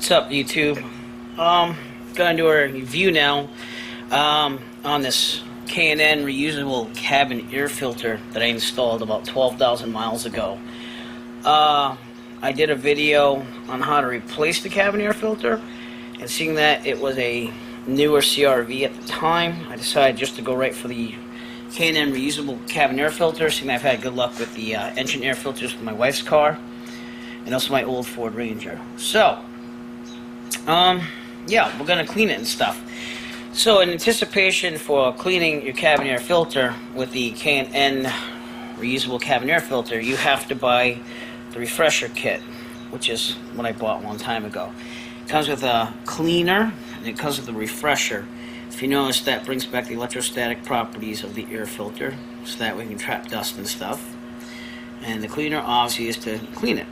What's up, YouTube? Gonna do a review now on this K&N reusable cabin air filter that I installed about 12,000 miles ago. I did a video on how to replace the cabin air filter, and seeing that it was a newer CRV at the time, I decided just to go right for the K&N reusable cabin air filter, seeing I've had good luck with the engine air filters for my wife's car and also my old Ford Ranger. So yeah, we're gonna clean it and stuff. So in anticipation for cleaning your cabin air filter with the K&N reusable cabin air filter, you have to buy the refresher kit, which is what I bought a long time ago. It comes with a cleaner and it comes with a refresher. If you notice, that brings back the electrostatic properties of the air filter, so that we can trap dust and stuff. And the cleaner obviously is to clean it.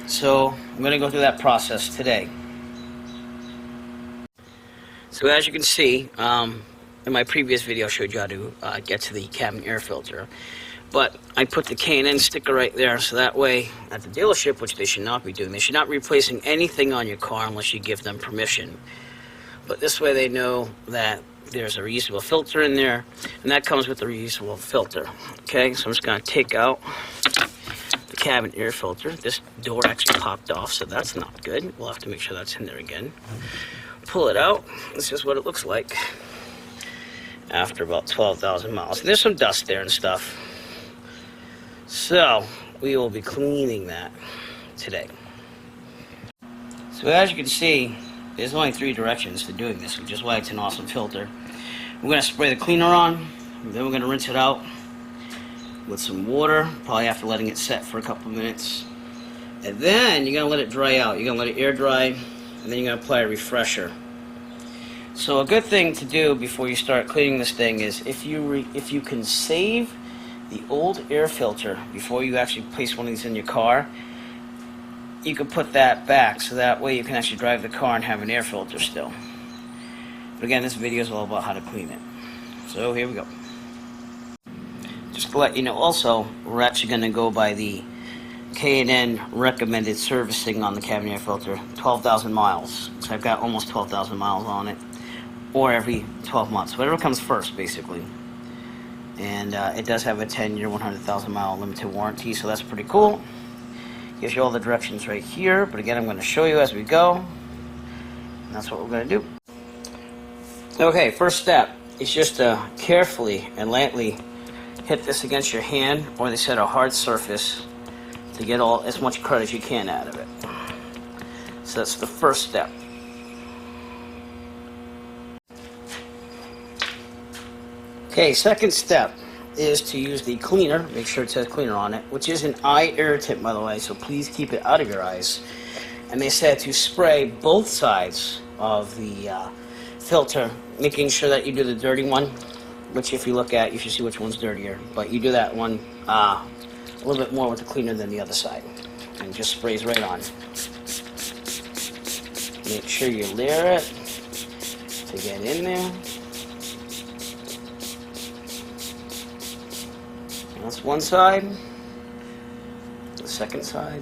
So I'm going to go through that process today. So as you can see, in my previous video I showed you how to get to the cabin air filter. But I put the K&N sticker right there, so that way at the dealership, which they should not be doing, they should not be replacing anything on your car unless you give them permission. But this way they know that there's a reusable filter in there, and that comes with the reusable filter. Okay, so I'm just going to take out the cabin air filter. This door actually popped off, so that's not good. We'll have to make sure that's in there again. Pull it out. This is what it looks like after about 12,000 miles. And there's some dust there and stuff. So we will be cleaning that today. So as you can see, there's only 3 directions to doing this, which is why it's an awesome filter. We're going to spray the cleaner on, then we're going to rinse it out with some water, probably after letting it set for a couple minutes. And then you're going to let it dry out. You're going to let it air dry, and then you're going to apply a refresher. So a good thing to do before you start cleaning this thing is if you can save the old air filter before you actually place one of these in your car, you can put that back, so that way you can actually drive the car and have an air filter still. But again, this video is all about how to clean it. So here we go. Just to let you know also, we're actually going to go by the K&N recommended servicing on the cabin air filter, 12,000 miles. So I've got almost 12,000 miles on it, or every 12 months, whatever comes first basically. And it does have a 10-year, 100,000 mile limited warranty, so that's pretty cool. Gives you all the directions right here, but again I'm going to show you as we go. And that's what we're going to do. Okay, first step is just to carefully and lightly hit this against your hand, or they said a hard surface, to get as much crud as you can out of it. So that's the first step. Okay, second step is to use the cleaner. Make sure it says cleaner on it, which is an eye irritant, by the way, so please keep it out of your eyes. And they said to spray both sides of the filter, making sure that you do the dirty one, which if you look at, you should see which one's dirtier, but you do that one a little bit more with the cleaner than the other side, and just sprays right on. Make sure you layer it to get in there. That's one side. The second side.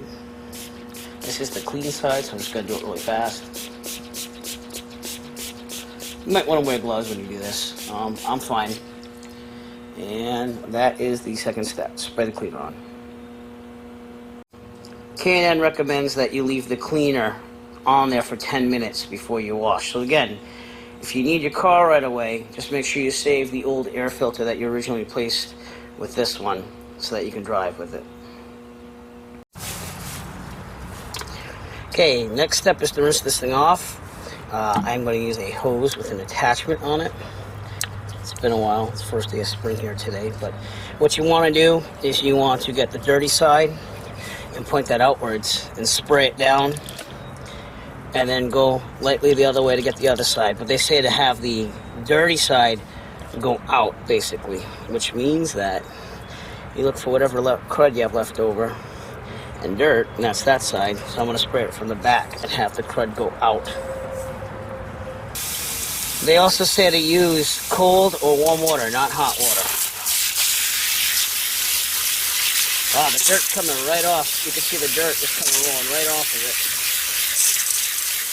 This is the clean side, so I'm just going to do it really fast. You might want to wear gloves when you do this. I'm fine. And that is the second step. Spray the cleaner on. K&N recommends that you leave the cleaner on there for 10 minutes before you wash. So again, if you need your car right away, just make sure you save the old air filter that you originally replaced with this one, so that you can drive with it. Okay, next step is to rinse this thing off. I'm going to use a hose with an attachment on it. It's been a while. It's the first day of spring here today. But what you want to do is you want to get the dirty side and point that outwards and spray it down, and then go lightly the other way to get the other side. But they say to have the dirty side go out, basically, which means that you look for whatever crud you have left over and dirt, and that's that side. So I'm going to spray it from the back and have the crud go out. They also say to use cold or warm water, not hot water. Wow, the dirt's coming right off. You can see the dirt just coming rolling right off of it.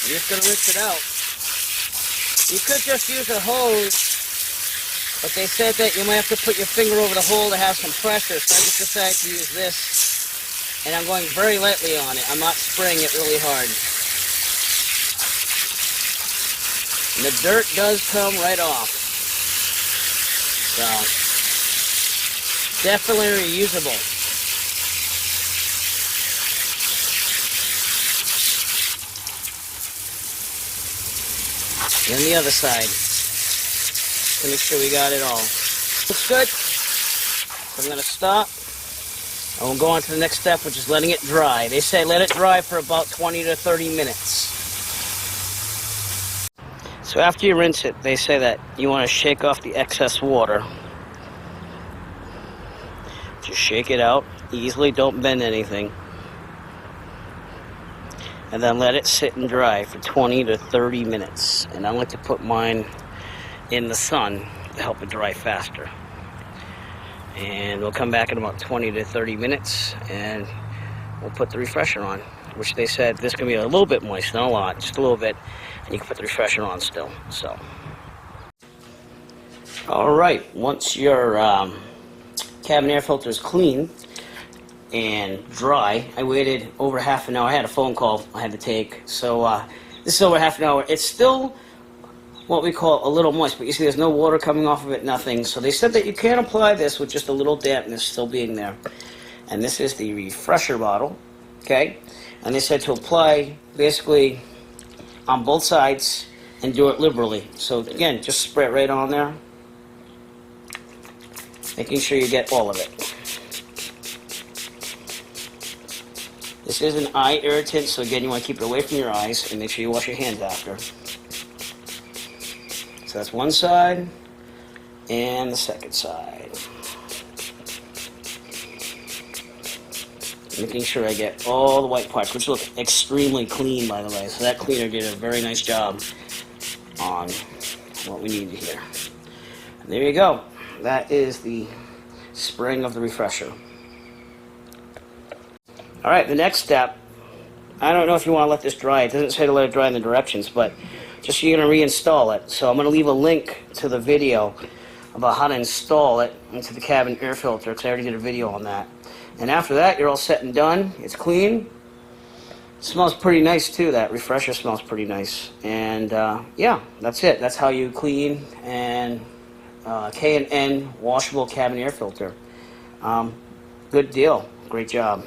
You're just going to rinse it out. You could just use a hose, but they said that you might have to put your finger over the hole to have some pressure, so I just decided to use this. And I'm going very lightly on it. I'm not spraying it really hard. And the dirt does come right off. So, definitely reusable. And the other side, to make sure we got it all. Looks good. So I'm going to stop. And we'll go on to the next step, which is letting it dry. They say let it dry for about 20 to 30 minutes. So after you rinse it, they say that you want to shake off the excess water. Just shake it out easily, don't bend anything. And then let it sit and dry for 20 to 30 minutes. And I like to put mine in the sun to help it dry faster. And we'll come back in about 20 to 30 minutes and we'll put the refresher on, which they said this can be a little bit moist, not a lot, just a little bit, and you can put the refresher on still. So, all right, once your cabin air filter is clean and dry, I waited over half an hour. I had a phone call I had to take, so this is over half an hour. It's still what we call a little moist, but you see there's no water coming off of it, nothing. So they said that you can apply this with just a little dampness still being there. And this is the refresher bottle, okay? And they said to apply basically on both sides and do it liberally. So again, just spray it right on there, making sure you get all of it. This is an eye irritant, so again, you want to keep it away from your eyes and make sure you wash your hands after. So that's one side and the second side. Making sure I get all the white parts, which look extremely clean, by the way. So that cleaner did a very nice job on what we need here. And there you go. That is the spraying of the refresher. All right, the next step, I don't know if you want to let this dry. It doesn't say to let it dry in the directions, but just you're going to reinstall it. So I'm going to leave a link to the video about how to install it into the cabin air filter, because I already did a video on that. And after that, you're all set and done. It's clean. It smells pretty nice too. That refresher smells pretty nice. And yeah, that's it. That's how you clean and K&N washable cabin air filter. Good deal. Great job.